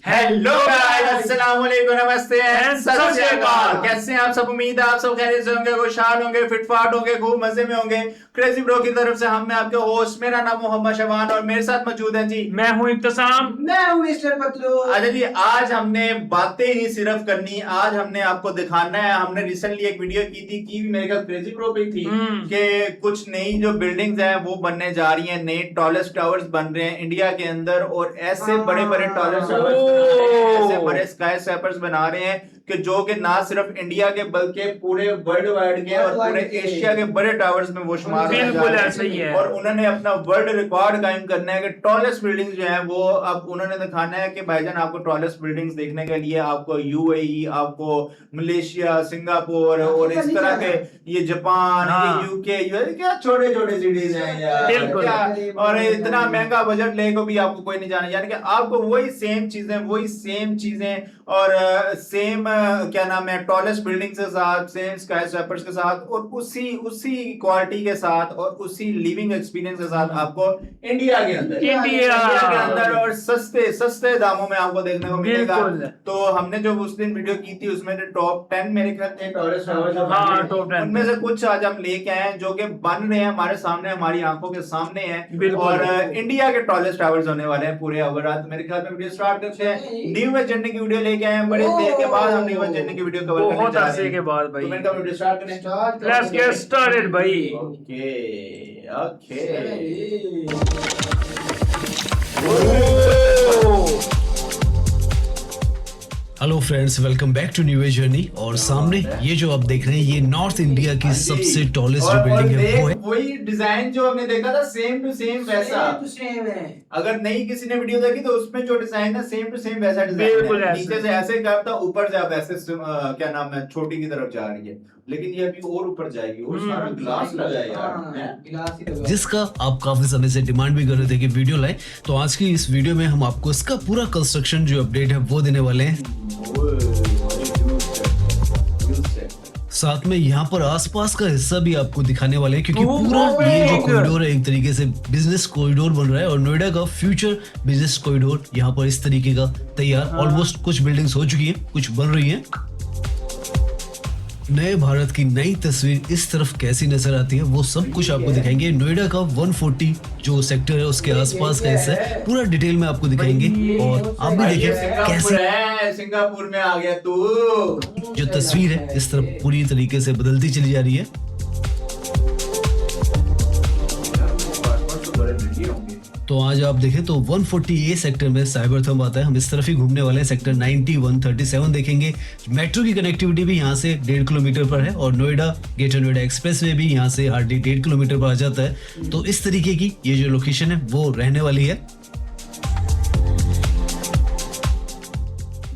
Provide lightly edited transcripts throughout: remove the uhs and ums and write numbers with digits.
Hello guys, अस्सलाम वालेकुम, नमस्ते एंड सत श्री अकाल। कैसे हैं आप सब? उम्मीद है आप सब खैरियत से होंगे, खुशहाल होंगे, फिटफाट होंगे, खूब मजे में होंगे। क्रेजी ब्रो की तरफ से हम मैं आपके होस्ट, मेरा नाम मोहम्मद शबान और मेरे साथ मौजूद है जी, मैं हूं इब्तिसाम। मैं हूं मिस्टर पतलू। अच्छा जी, आज हमने बातें नहीं सिर्फ करनी, आज हमने आपको दिखाना है। हमने रिसेंटली एक वीडियो की थी कि मेरे ख्याल क्रेजी ब्रो पे थी कि कुछ नई जो बिल्डिंग्स हैं वो बनने जा रही हैं, नए टॉलेस्ट टावर्स बन रहे हैं इंडिया के अंदर, और ऐसे बड़े बड़े टॉलेस्ट टावर्स ऐसे बड़े स्काई स्क्रैपर्स बना रहे हैं कि जो कि ना सिर्फ इंडिया के बल्कि पूरे वर्ल्ड वाइड के और पूरे एशिया के बड़े टावर्स में वो शुमार होने जा रहे हैं। ऐसा ही है। और उन्होंने अपना वर्ल्ड रिकॉर्ड कायम करना है कि टॉलेस्ट बिल्डिंग्स जो है वो अब उन्होंने दिखाना है कि भाईजान आपको टॉलेस्ट बिल्डिंग्स देखने के लिए आपको यूएई, आपको मलेशिया, सिंगापुर और इस तरह के ये जापान, ये यूके, क्या छोटे छोटे सिटीज हैं यार, क्या। और इतना महंगा बजट लेके भी आपको कोई नहीं जाना, यानी कि आपको वही सेम चीजें और सेम क्या नाम है टॉलेस्ट बिल्डिंग्स के साथ, सेम स्काई स्क्रैपर्स के साथ और उसी क्वालिटी के साथ और उसी लिविंग एक्सपीरियंस के साथ आपको इंडिया के अंदर और सस्ते दामों में आपको देखने को मिलेगा। तो हमने जो उस दिन वीडियो की थी उसमें जो टॉप 10 मेरे ख्याल थे टॉलेस्ट टावर्स, उनमें से कुछ आज हम लेके आए हैं जो कि बन रहे हैं हमारे सामने, हमारी आंखों के सामने हैं और इंडिया के टॉलेस्ट टावर्स होने वाले हैं पूरे। अगर आज मेरे ख्याल में वीडियो स्टार्ट करते हैं, न्यू ईयर जर्नी की वीडियो लेके आए हैं, बड़े देर के बाद हम न्यू ईयर जर्नी की वीडियो कवर करने बहुत जा रहे अरसे हैं। के बाद भाई। तो मैंने कहा वीडियो स्टार्ट करें। लेट्स गेट स्टार्टेड भाई। Okay hello friends, welcome back to new year journey. और सामने ये जो आप देख रहे हैं ये नॉर्थ इंडिया की सबसे टॉलेस्ट जो बिल्डिंग है वो है। वही डिजाइन जो हमने देखा था सेम टू सेम वैसा। सेम है। अगर नहीं किसी ने वीडियो देखी तो उसमें जो डिजाइन है सेम टू सेम वैसा डिजाइन है। नीचे से ऐसे कर्व था, ऊपर से आप ऐसे क्या नाम है छोटी की तरफ जा रही है, लेकिन ये अभी और ऊपर जाएगी और सारा ग्लास लगा है यार, गिलास ही लगा। जिसका आप काफी समय से डिमांड भी कर रहे थे कि वीडियो लाए, तो आज की इस वीडियो में हम आपको इसका पूरा कंस्ट्रक्शन जो अपडेट है वो देने वाले हैं। साथ में यहाँ पर आसपास का हिस्सा भी आपको दिखाने वाले हैं, क्योंकि पूरा ये जो कॉरिडोर है एक तरीके से बिजनेस कॉरिडोर बन रहा है और नोएडा का फ्यूचर बिजनेस कॉरिडोर यहाँ पर इस तरीके का तैयार। ऑलमोस्ट कुछ बिल्डिंग्स हो चुकी हैं, कुछ बन रही हैं। नए भारत की नई तस्वीर इस तरफ कैसी नजर आती है वो सब कुछ आपको दिखाएंगे। नोएडा का 140 जो सेक्टर है उसके आसपास का हिस्सा है, पूरा डिटेल में आपको दिखाएंगे। और आप भी देखिए कैसे सिंगापुर में आ गया तू। जो तस्वीर है इस तरफ पूरी तरीके से बदलती चली जा रही है। तो आज आप देखें तो 140A सेक्टर में साइबर थंब आता है। हम इस तरफ ही घूमने वाले हैं। सेक्टर 90, 137 देखेंगे। मेट्रो की कनेक्टिविटी भी यहाँ से 1.5 किलोमीटर पर है और Noida greater Noida express way भी यहाँ से हार्डली 1.5 किलोमीटर पर आ जाता है। तो इस तरीके की ये जो लोकेशन है वो रहने वाली है।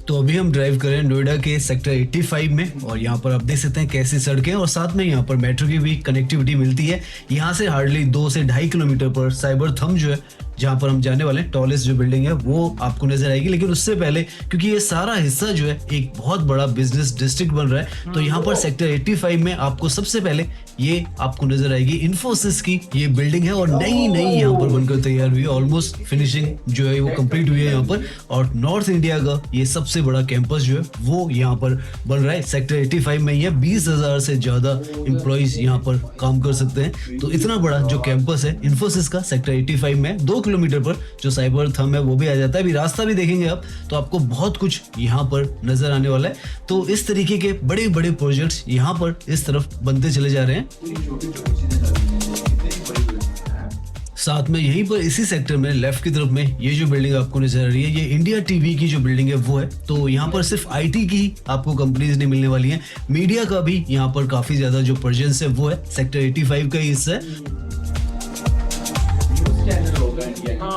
तो अभी हम ड्राइव कर रहे हैं नोएडा के सेक्टर 85 में और यहाँ पर आप देख सकते हैं कैसी सड़कें और साथ में यहाँ पर मेट्रो की भी कनेक्टिविटी मिलती है। यहाँ से हार्डली 2 से 2.5 किलोमीटर पर साइबर थंब जो है जहाँ पर हम जाने वाले हैं, टॉलेस्ट जो बिल्डिंग है वो आपको नजर आएगी। लेकिन उससे पहले क्योंकि ये सारा हिस्सा जो है एक बहुत बड़ा बिजनेस डिस्ट्रिक्ट बन रहा है, तो यहाँ पर सेक्टर 85 में आपको सबसे पहले ये आपको नजर आएगी इन्फोसिस की ये बिल्डिंग है और नई यहाँ पर बनकर तैयार हुई है। ऑलमोस्ट फिनिशिंग जो है वो कंप्लीट हुई है यहाँ पर। और नॉर्थ इंडिया का ये सबसे बड़ा कैंपस जो है वो यहाँ पर बन रहा है। सेक्टर 85 में ये 20,000 से ज्यादा एम्प्लॉइज यहाँ पर काम कर सकते हैं। तो इतना बड़ा जो कैंपस है इन्फोसिस का सेक्टर 85 में 2 किलोमीटर पर जो साइबर थंब है वो भी आ जाता है। अभी रास्ता भी देखेंगे आप तो आपको बहुत कुछ यहाँ पर नजर आने वाला है। तो इस तरीके के बड़े बड़े प्रोजेक्ट्स यहाँ पर इस तरफ बनते चले जा रहे हैं। साथ में यहीं पर इसी सेक्टर में लेफ्ट की तरफ में ये जो बिल्डिंग आपको नजर आ रही है ये इंडिया टीवी की जो बिल्डिंग है वो है। तो यहाँ पर सिर्फ आईटी की आपको कंपनीज नहीं मिलने वाली हैं, मीडिया का भी यहाँ पर काफी ज्यादा जो प्रेजेंस है वो है। सेक्टर 85 का ही हिस्सा है।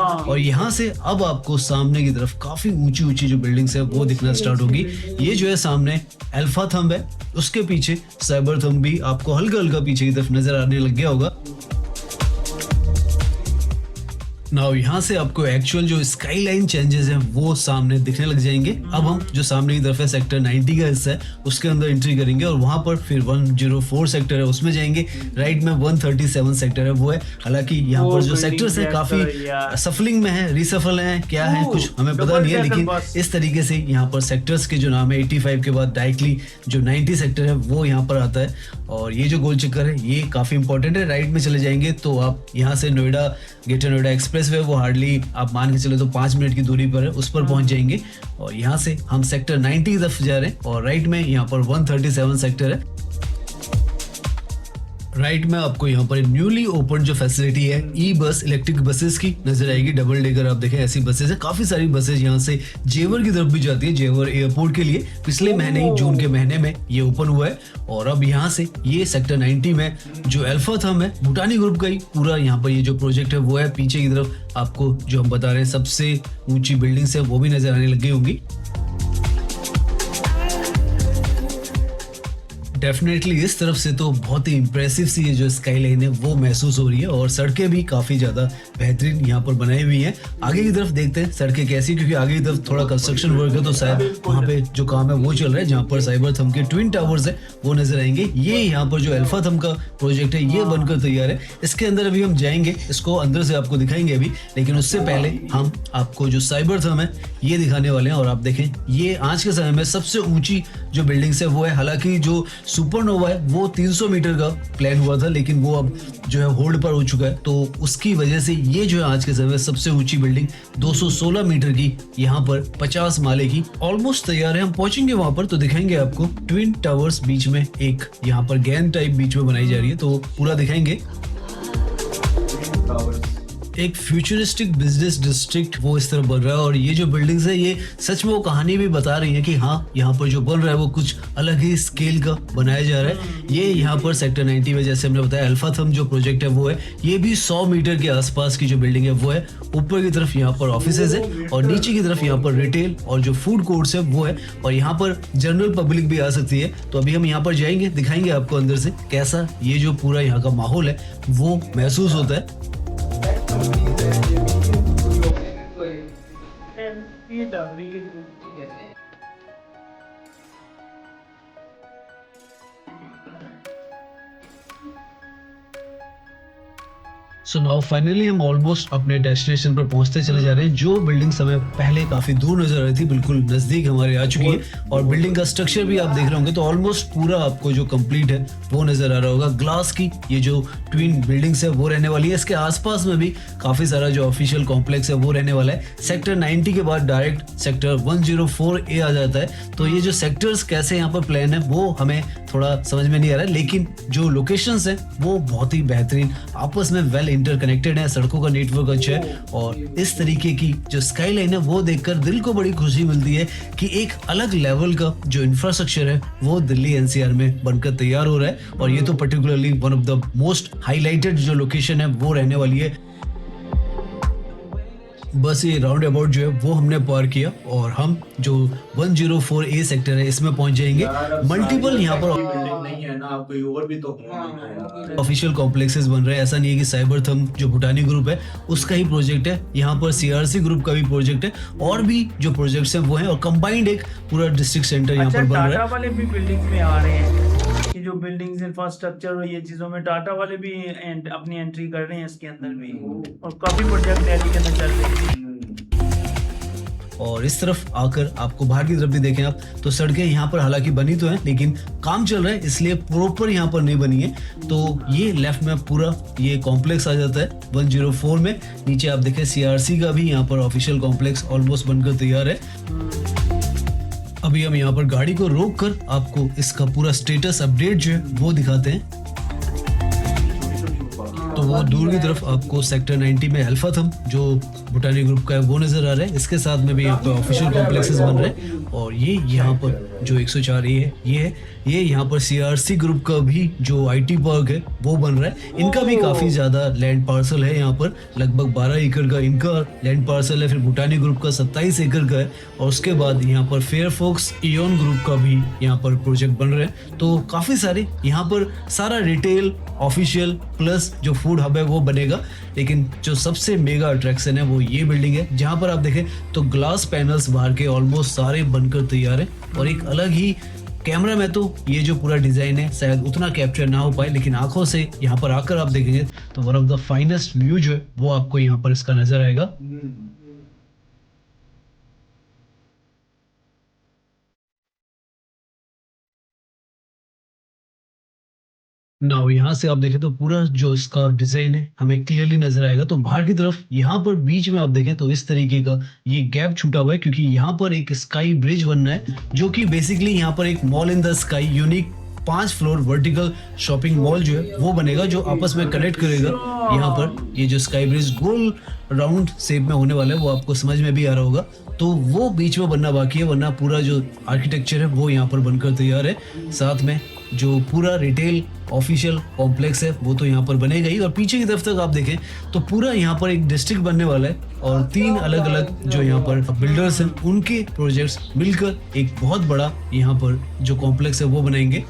और यहाँ से अब आपको सामने की तरफ काफी ऊंची जो बिल्डिंग्स है वो दिखना स्टार्ट होगी। ये जो है सामने अल्फा थंब है, उसके पीछे साइबर थंब भी आपको हल्का पीछे की तरफ नजर आने लग गया होगा। नाउ यहाँ से आपको एक्चुअल जो स्काई लाइन चेंजेस हैं वो सामने दिखने लग जाएंगे। अब हम जो सामने की तरफ है सेक्टर 90 का हिस्सा है उसके अंदर एंट्री करेंगे और वहां पर फिर 104 सेक्टर है उसमें जाएंगे। राइट में 137 सेक्टर है वो है। हालांकि यहाँ पर जो सेक्टर्स है काफी सफलिंग में है, रिसफल है, क्या है कुछ हमें पता नहीं है, लेकिन इस तरीके से यहाँ पर सेक्टर्स के जो नाम है 85 के बाद डायरेक्टली जो 90 सेक्टर है वो यहाँ पर आता है। और ये जो गोल चक्कर है ये काफी इंपॉर्टेंट है। राइट में चले जाएंगे तो आप यहाँ से Noida greater Noida express way वो हार्डली आप मान के चले तो 5 मिनट की दूरी पर है, उस पर पहुंच जाएंगे। और यहाँ से हम सेक्टर 90 की तरफ जा रहे हैं और राइट में यहाँ पर 137 सेक्टर है। राइट में आपको यहाँ पर न्यूली ओपन जो फैसिलिटी है ई बस इलेक्ट्रिक बसेस की नजर आएगी। डबल डेकर आप देखें ऐसी बसेस है, काफी सारी बसेस यहाँ से जेवर की तरफ भी जाती है, जेवर एयरपोर्ट के लिए। पिछले महीने ही जून के महीने में ये ओपन हुआ है। और अब यहाँ से ये सेक्टर 90 में जो अल्फा थम है भूटानी ग्रुप का ही पूरा यहाँ पर ये जो प्रोजेक्ट है वो है। पीछे की तरफ आपको जो हम बता रहे हैं सबसे ऊंची बिल्डिंग्स है वो भी नजर आने लग गई होंगी। डेफिनेटली इस तरफ से तो बहुत ही इंप्रेसिव सी ये जो स्काई लाइन है वो महसूस हो रही है और सड़कें भी काफी ज्यादा बेहतरीन यहाँ पर बनाई हुई हैं। आगे की तरफ देखते हैं सड़कें कैसी, क्योंकि आगे की तरफ थोड़ा कंस्ट्रक्शन वर्क है तो शायद वहाँ पे जो काम है वो चल रहा है। जहाँ पर साइबर थम के ट्विन टावर्स है वो नजर आएंगे। ये यहाँ पर जो अल्फा थम का प्रोजेक्ट है ये बनकर तैयार है। इसके अंदर अभी हम जाएंगे, इसको अंदर से आपको दिखाएंगे अभी, लेकिन उससे पहले हम आपको जो साइबर थम है ये दिखाने वाले हैं। और आप देखें ये आज के समय में सबसे ऊंची जो बिल्डिंग्स है वो है। हालांकि जो सुपरनोवा है वो 300 मीटर का प्लान हुआ था, लेकिन वो अब जो है होल्ड पर हो चुका है, तो उसकी वजह से ये जो है आज के समय में सबसे ऊंची बिल्डिंग 216 मीटर की यहाँ पर 50 माले की ऑलमोस्ट तैयार है। हम पहुंचेंगे वहां पर तो दिखाएंगे आपको। ट्विन टावर्स बीच में एक यहाँ पर गैन टाइप बीच में बनाई जा रही है तो पूरा दिखाएंगे। एक फ्यूचरिस्टिक बिजनेस डिस्ट्रिक्ट वो इस तरह बन रहा है और ये जो बिल्डिंग्स है ये सच में वो कहानी भी बता रही है कि हाँ यहाँ पर जो बन रहा है वो कुछ अलग ही स्केल का बनाया जा रहा है। ये यहाँ पर सेक्टर 90 में जैसे हमने बताया अल्फा थम जो प्रोजेक्ट है वो है। ये भी 100 मीटर के आसपास की जो बिल्डिंग है वो है। ऊपर की तरफ यहाँ पर ऑफिसेज है और नीचे की तरफ यहाँ पर रिटेल और जो फूड कोर्ट्स है वो है। और यहाँ पर जनरल पब्लिक भी आ सकती है। तो अभी हम यहाँ पर जाएंगे, दिखाएंगे आपको अंदर से कैसा ये जो पूरा यहाँ का माहौल है वो महसूस होता है। सो नाउ फाइनली हम ऑलमोस्ट अपने डेस्टिनेशन पर पहुंचते चले जा रहे हैं। जो बिल्डिंग हमें पहले काफी दूर नजर आ रही थी बिल्कुल नजदीक हमारे आ चुकी है और बिल्डिंग का स्ट्रक्चर भी आप देख रहे होंगे तो ऑलमोस्ट पूरा आपको जो कंप्लीट है वो नजर आ रहा होगा। ग्लास की ये जो ट्विन बिल्डिंग्स है वो रहने वाली है। इसके आसपास में भी काफी सारा जो ऑफिशियल कॉम्प्लेक्स है वो रहने वाला है। सेक्टर 90 के बाद डायरेक्ट सेक्टर 104A आ जाता है। तो ये जो सेक्टर्स कैसे यहाँ पर प्लान है वो हमें थोड़ा समझ में नहीं आ रहा है, लेकिन जो लोकेशंस है वो बहुत ही बेहतरीन आपस में वेल इंटरकनेक्टेड है। सड़कों का नेटवर्क अच्छा है और इस तरीके की जो स्काई लाइन है वो देखकर दिल को बड़ी खुशी मिलती है कि एक अलग लेवल का जो इंफ्रास्ट्रक्चर है वो दिल्ली एनसीआर में बनकर तैयार हो रहा है। और ये तो particularly one of the most highlighted जो लोकेशन है वो रहने वाली है। बस ये राउंड अबाउट जो है वो हमने पार किया और हम जो 104A सेक्टर है इसमें पहुंच जाएंगे। मल्टीपल यहाँ पर बिल्डिंग नहीं है ना, आप कोई और भी तो ऑफिशियल कॉम्प्लेक्सेस बन रहे हैं। ऐसा नहीं है कि साइबर थम जो भूटानी ग्रुप है उसका ही प्रोजेक्ट है, यहाँ पर CRC ग्रुप का भी प्रोजेक्ट है और भी जो प्रोजेक्ट्स हैं वो हैं और कंबाइंड एक पूरा डिस्ट्रिक्ट सेंटर यहाँ पर बन रहा है। टाटा वाले भी बिल्डिंग में आ रहे हैं कि जो बिल्डिंग्स इंफ्रास्ट्रक्चर और ये चीजों में टाटा वाले भी अपनी एंट्री कर रहे हैं इसके अंदर भी और काफी प्रोजेक्ट दिल्ली के अंदर चल रहे हैं। और इस तरफ आकर आपको बाहर की तरफ भी देखें आप तो सड़कें यहाँ पर हालांकि बनी तो हैं लेकिन काम चल रहा है इसलिए प्रॉपर यहाँ पर नहीं बनी है। तो ये लेफ्ट में पूरा ये कॉम्प्लेक्स आ जाता है 104 में। नीचे आप देखें CRC का भी यहाँ पर ऑफिशियल कॉम्प्लेक्स ऑलमोस्ट बनकर तैयार है। अभी हम यहाँ पर गाड़ी को रोक कर आपको इसका पूरा स्टेटस अपडेट जो है वो दिखाते हैं। तो वो दूर की तरफ आपको सेक्टर 90 में अल्फा थम जो भूटानी ग्रुप का है वो नजर आ रहा है। इसके साथ में भी यहाँ पर ऑफिशियल कॉम्प्लेक्सेस बन रहे हैं और ये यहाँ पर जो 104 ये यहाँ पर सीआरसी ग्रुप का भी जो आईटी पार्क है वो बन रहा है। इनका भी काफी ज्यादा लैंड पार्सल है, यहाँ पर लगभग 12 एकड़ का इनका लैंड पार्सल है। फिर भूटानी ग्रुप का 27 एकड़ का है और उसके बाद यहाँ पर फेयरफॉक्स इयोन ग्रुप का भी यहाँ पर प्रोजेक्ट बन रहे हैं। तो काफी सारे यहाँ पर सारा रिटेल ऑफिशियल प्लस जो फूड हब है वो बनेगा। लेकिन जो सबसे मेगा अट्रैक्शन है वो ये बिल्डिंग है, जहां पर आप देखें तो ग्लास पैनल्स बाहर के ऑलमोस्ट सारे बनकर तैयार है और एक अलग ही कैमरा में तो ये जो पूरा डिजाइन है शायद उतना कैप्चर ना हो पाए, लेकिन आंखों से यहाँ पर आकर आप देखेंगे तो one of the finest view जो है वो आपको यहाँ पर इसका नजर आएगा। नाउ यहाँ से आप देखें तो पूरा जो इसका डिजाइन है हमें क्लियरली नजर आएगा। तो बाहर की तरफ यहाँ पर बीच में आप देखें तो इस तरीके का ये गैप छूटा हुआ है, क्योंकि यहाँ पर एक स्काई ब्रिज बन रहा है जो कि बेसिकली यहाँ पर एक mall in the sky unique 5 floor vertical shopping mall जो है वो बनेगा, जो आपस में कनेक्ट करेगा। यहाँ पर ये जो स्काई ब्रिज गोल राउंड शेप में होने वाला है वो आपको समझ में भी आ रहा होगा। तो वो बीच में बनना बाकी है, वरना पूरा जो आर्किटेक्चर है वो यहाँ पर बनकर तैयार है। साथ में जो पूरा रिटेल ऑफिशियल कॉम्प्लेक्स है वो तो यहाँ पर बनेगा ही, और पीछे की तरफ तक आप देखें तो पूरा यहाँ पर एक डिस्ट्रिक्ट बनने वाला है और 3 अलग अलग जो यहाँ पर बिल्डर्स हैं उनके प्रोजेक्ट्स मिलकर एक बहुत बड़ा यहाँ पर जो कॉम्प्लेक्स है वो बनाएंगे।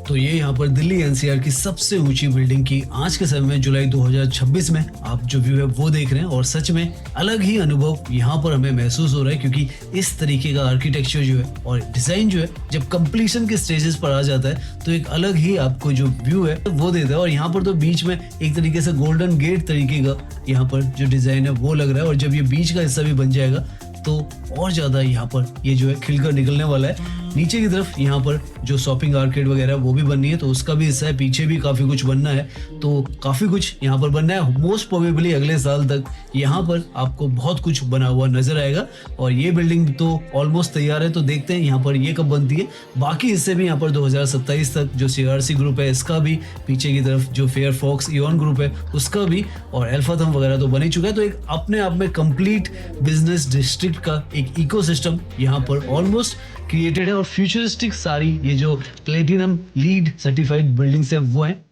तो ये यहाँ पर दिल्ली एनसीआर की सबसे ऊंची बिल्डिंग की आज के समय में जुलाई 2026 में आप जो व्यू है वो देख रहे हैं, और सच में अलग ही अनुभव यहाँ पर हमें महसूस हो रहा है, क्योंकि इस तरीके का आर्किटेक्चर जो है और डिजाइन जो है जब कंप्लीशन के स्टेजेस पर आ जाता है तो एक अलग ही आपको जो व्यू है वो देता है। और यहाँ पर तो बीच में एक तरीके से गोल्डन गेट तरीके का यहाँ पर जो डिजाइन है वो लग रहा है, और जब ये बीच का हिस्सा भी बन जाएगा तो और ज्यादा यहाँ पर ये जो है खिलकर निकलने वाला है। नीचे की तरफ यहाँ पर जो शॉपिंग आर्केड वगैरह वो भी बननी है तो उसका भी हिस्सा है, पीछे भी काफी कुछ बनना है, तो काफी कुछ यहाँ पर बनना है। मोस्ट प्रोबेबली अगले साल तक यहाँ पर आपको बहुत कुछ बना हुआ नजर आएगा, और ये बिल्डिंग तो ऑलमोस्ट तैयार है। तो देखते हैं यहाँ पर ये कब बनती है। बाकी हिस्से भी यहाँ पर 2027 तक जो सीआरसी ग्रुप है इसका भी, पीछे की तरफ जो फेयरफॉक्स इयोन ग्रुप है उसका भी, और अल्फाथम वगैरह तो बन ही चुका है। तो एक अपने आप में कंप्लीट बिजनेस डिस्ट्रिक्ट का एक इकोसिस्टम यहाँ पर ऑलमोस्ट क्रिएटेड है, और फ्यूचरिस्टिक सारी ये जो प्लेटिनम लीड सर्टिफाइड बिल्डिंग्स है वो है।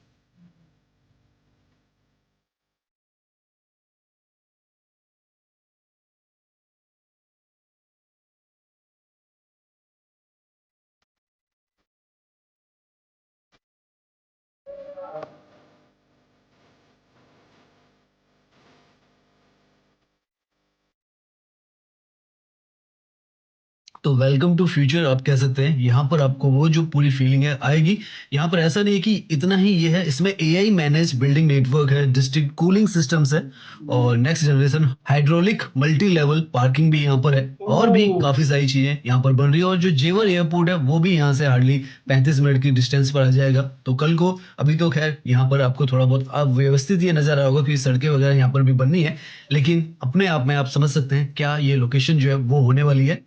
तो वेलकम टू फ्यूचर आप कह सकते हैं। यहाँ पर आपको वो जो पूरी फीलिंग है आएगी। यहाँ पर ऐसा नहीं है कि इतना ही ये है, इसमें एआई मैनेज बिल्डिंग नेटवर्क है, डिस्ट्रिक्ट कूलिंग सिस्टम्स है, और next generation hydraulic multi level parking भी यहाँ पर है, और भी काफी सारी चीजें यहाँ पर बन रही है। और जो जेवर एयरपोर्ट है वो भी यहाँ से हार्डली 35 मिनट की डिस्टेंस पर आ जाएगा। तो कल को, अभी तो खैर यहाँ पर आपको थोड़ा बहुत अब व्यवस्थित ये नजर आ रहा होगा कि सड़कें वगैरह यहाँ पर भी बननी है, लेकिन अपने आप में आप समझ सकते हैं क्या ये लोकेशन जो है वो होने वाली है।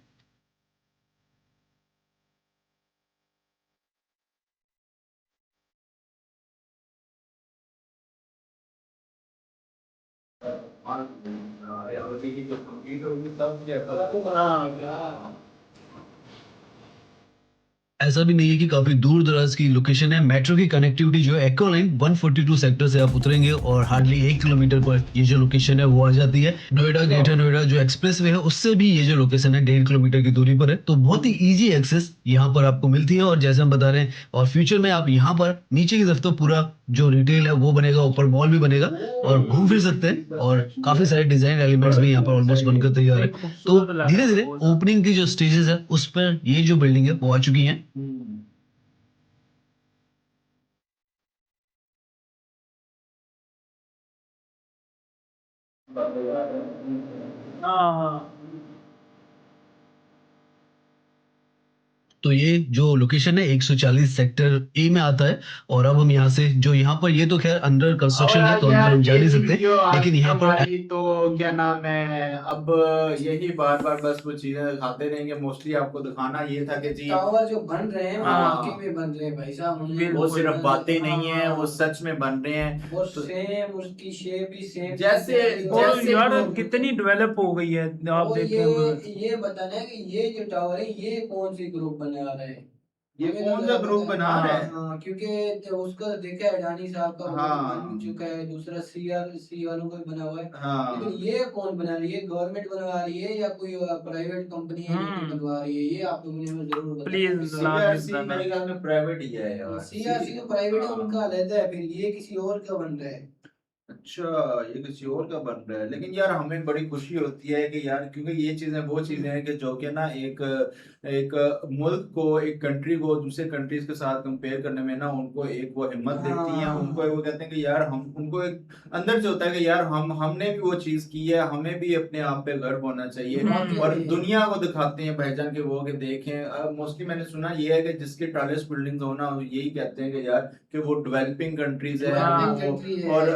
ऐसा भी नहीं है कि काफी दूर दराज की लोकेशन है। मेट्रो की कनेक्टिविटी जो है एक्वा लाइन 142 सेक्टर से आप उतरेंगे और हार्डली 1 किलोमीटर पर ये जो लोकेशन है वो आ जाती है। नोएडा ग्रेटर नोएडा जो एक्सप्रेस वे है उससे भी ये जो लोकेशन है 1.5 किलोमीटर की दूरी पर है, तो बहुत ही इजी एक्सेस यहाँ पर आपको मिलती है। और जैसे हम बता रहे हैं, और फ्यूचर में आप यहाँ पर नीचे की तरफ तो पूरा जो रिटेल है वो बनेगा, ऊपर मॉल भी बनेगा, और घूम फिर सकते हैं, और काफी सारे डिजाइन एलिमेंट्स भी यहाँ पर ऑलमोस्ट बनकर तैयार है। तो धीरे धीरे ओपनिंग की जो स्टेजेस है उस पर ये जो बिल्डिंग है वो आ चुकी है। हाँ हाँ। तो ये जो लोकेशन है 140 सेक्टर ए में आता है। और अब हम यहाँ से जो यहाँ पर ये तो खैर अंडर कंस्ट्रक्शन है तो अंदर हम जा नहीं सकते, लेकिन यहाँ पर हमारी तो क्या नाम है, अब यही बार बार बस वो चीजें दिखाते रहेंगे। मोस्टली आपको दिखाना ये था कि जी टावर जो बन रहे हैं वो हाँ। वाकई में बन रहे हैं भाई साहब, उन्हें बिल्कुल। वो सिर्फ बातें नहीं है, वो हाँ। सच में बन रहे हैं। वो तो सेम उसकी शेप भी सेम और जैसे यार वो- कितनी डेवलप हो गई है आप और देखें। ये बताना है कि ये जो टावर है ये कौन सी ग्रुप बना रहा है, ये हमें कौन तो सा जरा ग्रुप पता है। बना रहा है? हाँ, क्योंकि उसका तो देखा है अडानी साहब का वो तो हाँ। बन चुका है, दूसरा सी वालों का भी बना हुआ है, हाँ लेकिन ये कौन बना रही है, गवर्नमेंट बनवा रही है या कोई प्राइवेट कंपनी है जो कि बनवा रही है, ये आप लोगों ने हमें जरूर बताना। प्लीज सीआरसी मेरे ख्याल में प्राइवेट ही है यार। सीआरसी तो प्राइवेट है, हाँ। उनका अलग है, फिर ये किसी और का बन रहा है। अच्छा, ये किसी और का बन रहा है। लेकिन यार हमें बड़ी खुशी होती है कि यार, क्योंकि ये चीजें वो चीजें हैं कि जो कि ना एक एक मुल्क को, एक कंट्री को दूसरे कंट्रीज के साथ कंपेयर करने में ना उनको एक वो हिम्मत देती हैं। हाँ। उनको वो कहते हैं कि यार हम, उनको एक अंदर से होता है कि यार हमने भी वो चीज की है, हमें भी अपने आप पे गर्व होना चाहिए। और दुनिया को दिखाते हैं भाईजान के वो कि देखें। मोस्टली मैंने सुना ये है कि जिसकी टॉलेस्ट बिल्डिंग्स हो ना, यही कहते हैं कि यार कि वो डेवलपिंग कंट्रीज है। हाँ।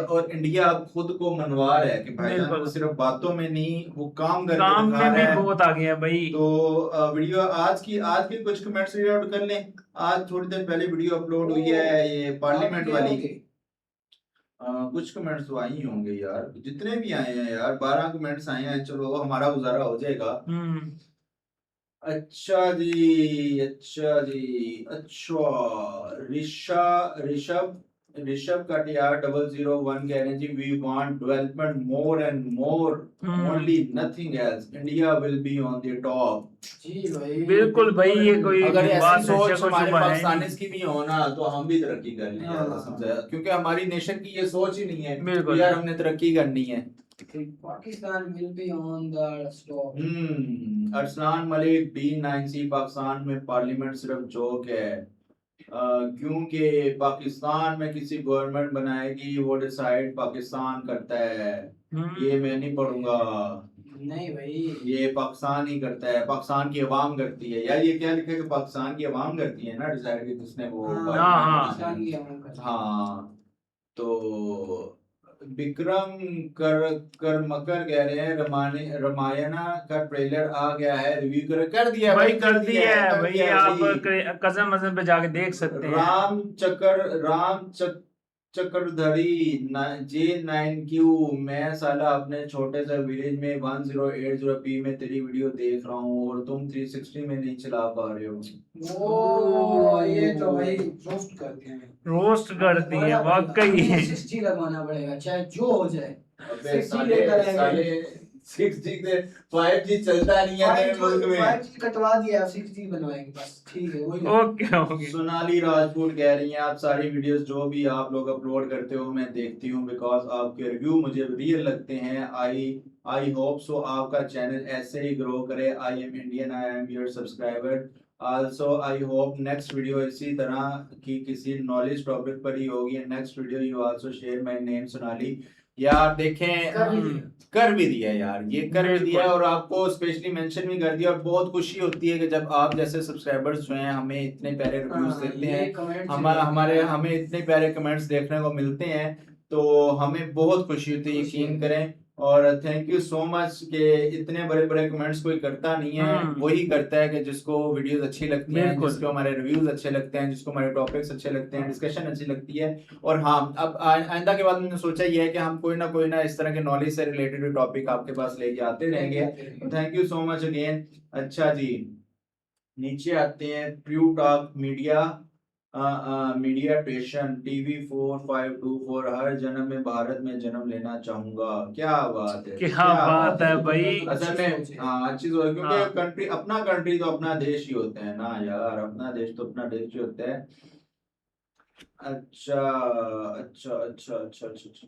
और इंडिया अब खुद को मनवा रहा है कि भाईजान बिल्कुल। वो सिर्फ बातों में नहीं, वो काम करके काम दिखा में भी रहा है। बहुत आगे है भाई। तो वीडियो आज की कुछ कमेंट्स रीड आउट कर लें। आज थोड़ी देर पहले वीडियो अपलोड हुई है ये पार्लियामेंट वाली। कुछ कमेंट्स तो आई होंगे यार, जितने भी आए हैं यार 12 कमेंट्स आए हैं, चलो हमारा गुजारा हो जाएगा। अच्छा जी, अच्छा जी, अच्छा। ऋषभ ऋषभ कटियार 001 कह रहे हैं जी, we want development more and more, only nothing else, India will be on the top. जी भाई बिल्कुल भाई, ये कोई अगर बात ऐसी है, सोच शक व हमारे शुबा है पाकिस्तानीज की भी हो ना तो हम भी तरक्की कर लें यार, हाँ। कसम से। क्योंकि हमारी नेशन की ये सोच ही नहीं है बिल्कुल। कि यार हमने तरक्की करनी है। Pakistan will be on the stop. Arsalan Malik D9C, Pakistan में पार्लियामेंट सिर्फ जोक है। क्योंकि पाकिस्तान में किसी गवर्नमेंट बनाएगी, वो डिसाइड पाकिस्तान करता है। ये मैं नहीं पढ़ूंगा, नहीं भाई, ये पाकिस्तान ही करता है, पाकिस्तान की अवाम करती है। यार ये क्या लिखा है कि पाकिस्तान की अवाम करती है ना डिसाइड, कि जिसने वो पाकिस्तान की आवाम का। हाँ। तो विक्रम करमकर कह रहे हैं रामायणा का ट्रेलर आ गया है, रिव्यू कर दिया भाई, कर दिया है कर भाई, दिया आप भाई। कसम मसम पे जाके देख सकते हैं। राम चक्रधरी J9Q, मैं साला अपने छोटे से विलेज में 1080p में तेरी वीडियो देख रहा हूँ और तुम 360 में नहीं चला पा रहे हो। ओ ये तो भाई रोस्ट करते हैं, रोस्ट करती है वाकई। 60 लगवाना पड़ेगा चाहे जो हो जाए। अबे 60 लेकर आएंगे। साले 6G से 5G चलता नहीं है तेरे मुल्क में। 5G कटवा दिया, 6G बनवाएंगे बस, ठीक है वही। Okay okay. सोनाली राजपूत कह रही हैं, आप सारी वीडियोस जो भी आप लोग अपलोड करते हो मैं देखती हूँ, बिकॉज आपके रिव्यू मुझे रियल लगते हैं। आई होप सो आपका चैनल ऐसे ही ग्रो करे। I am Indian, I am your subscriber. Also I hope next video इसी तरह की किसी नॉलेज टॉपिक पर ही होगी। Next video you also share my name Sonali. यार देखें, कर भी दिया यार, ये कर भी दिया और आपको स्पेशली मेंशन भी कर दिया। और बहुत खुशी होती है कि जब आप जैसे सब्सक्राइबर्स जो हैं हमें इतने प्यारे रिव्यूज देते हैं, हमें इतने प्यारे कमेंट्स देखने को मिलते हैं, तो हमें बहुत खुशी होती है, यकीन करें। और थैंक यू सो मच कि इतने बड़े बड़े कमेंट्स कोई करता नहीं है, वही करता है कि जिसको वीडियोस अच्छी लगती हैं, जिसको हमारे रिव्यूज अच्छे लगते हैं, जिसको हमारे टॉपिक्स अच्छे लगते हैं, डिस्कशन अच्छी लगती है। और हाँ, अब आइंदा के बाद मैंने सोचा ये है कि हम कोई ना इस तरह के नॉलेज से रिलेटेड टॉपिक आपके पास लेके आते रहेंगे। Thank you so much again. अच्छा जी, नीचे आते हैं। प्रू talk media media station TV4524, हर जन्म में भारत में जन्म लेना चाहूंगा। क्या बात है, क्या बात है भाई। असल में हाँ अच्छी चीज है, क्योंकि कंट्री अपना कंट्री तो अपना देश ही होता है ना यार, अपना देश तो अपना देश ही होता है। अच्छा अच्छा अच्छा अच्छा अच्छा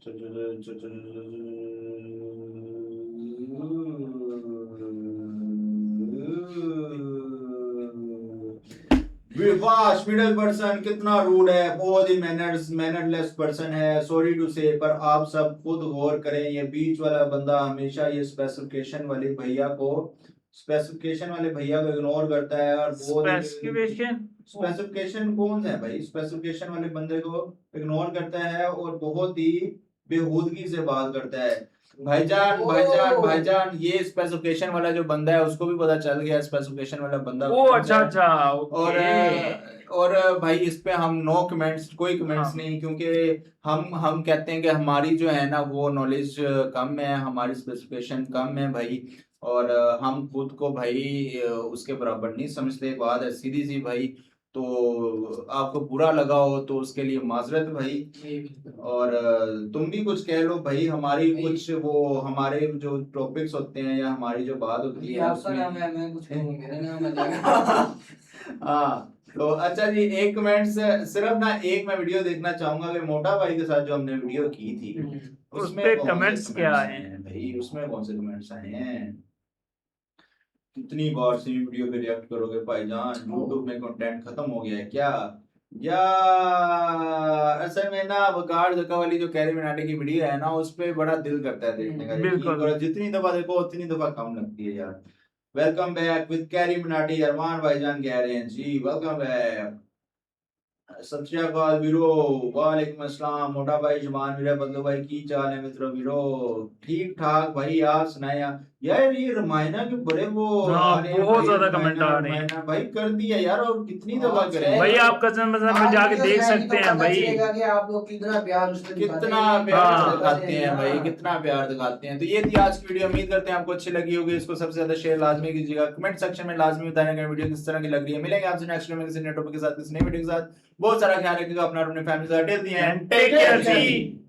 विवाश मिडिल पर्सन कितना रूड है, बहुत ही मैनरलेस पर्सन है, सॉरी टू से। पर आप सब खुद गौर करें, ये बीच वाला बंदा हमेशा ये स्पेसिफिकेशन वाले भैया को स्पेसिफिकेशन वाले भैया को इग्नोर करता है और स्पेसिफिकेशन स्पेसिफिकेशन कौन सा है भाई, स्पेसिफिकेशन वाले बंदे को इग्नोर करता है और बहुत ही बेहूदगी से बात करता है। भाईजान भाईजान भाईजान, ये स्पेसिफिकेशन वाला जो बंदा है उसको भी पता चल गया स्पेसिफिकेशन वाला बंदा ओ कौन अच्छा है। अच्छा और भाई इस पे हम नो कमेंट्स, कोई कमेंट्स हाँ। नहीं, क्योंकि हम कहते हैं कि हमारी जो है ना वो नॉलेज कम है, हमारी स्पेसिफिकेशन कम है भाई, और हम खुद को भाई उसके बराबर नहीं समझते। बात है सीधी सी भाई, तो आपको बुरा लगा हो तो उसके लिए माजरत भाई। जी बिल्कुल। और तुम भी कुछ कह लो भाई, हमारी भाई- कुछ वो हमारे जो टॉपिक्स होते हैं या हमारी जो बात होती जी है आपका उसमें नाम है, मैं कुछ कहूँगा, मेरा नाम है। हाँ तो अच्छा जी, एक कमेंट से सिर्फ ना एक मैं वीडियो देखना चाहूंगा कि मोटा भाई के साथ जो हमने वीडियो की थी हम्म। उस पे कौन से कमेंट्स क्या comments आए हैं? भाई, उसमें कौन से कमेंट्स आए हैं? कितनी बार से वीडियो पे रिएक्ट करोगे भाईजान, यूट्यूब में कंटेंट खत्म हो गया है क्या? या असल में ना वकार जका वाली जो कैरी मिनाटी की वीडियो है ना, उस पे बड़ा दिल करता है देखने का, यकीन बिल्कुल। करो जितनी दफा देखो उतनी दफा कम लगती है यार। Welcome back with Carry Minati, Armaan भाईजान कह रहे हैं जी वेलकम बैक। सत श्री अकाल वीरो, वालेकुम अस्सलाम मोटा भाई, जमान वीरा, बदलो भाई की चाल है मित्रों वीरो? ठीक ठाक भाई, आप सुनाए यार ये रामायणा के बड़े वो हाँ, आ रहे हैं बहुत भाई, ज्यादा रामायणा, कमेंट आ रहे हैं। रामायणा भाई कर दिया यार, और कितनी दफा हाँ, करें भाई आप कसम में जाके देख सकते हैं भाई। कि आप लोग कितना प्यार उसमें दिखाते कितना हैं। प्यार हाँ। दिखाते हैं भाई, हाँ। कितना प्यार दिखाते हैं। तो ये थी आज की वीडियो, उम्मीद करते हैं आपको अच्छी लगी होगी। इसको सबसे ज्यादा शेयर लाजमी कीजिएगा, कमेंट सेक्शन में लाजमी बताना कि वीडियो किस तरह की लग रही है। मिलेंगे आपसे नेक्स्ट वीडियो में किसी नए टॉपिक के साथ, किसी नई वीडियो के साथ। बहुत सारा ख्याल रखिएगा अपना और अपने फैमिली का। Till the end take care ji.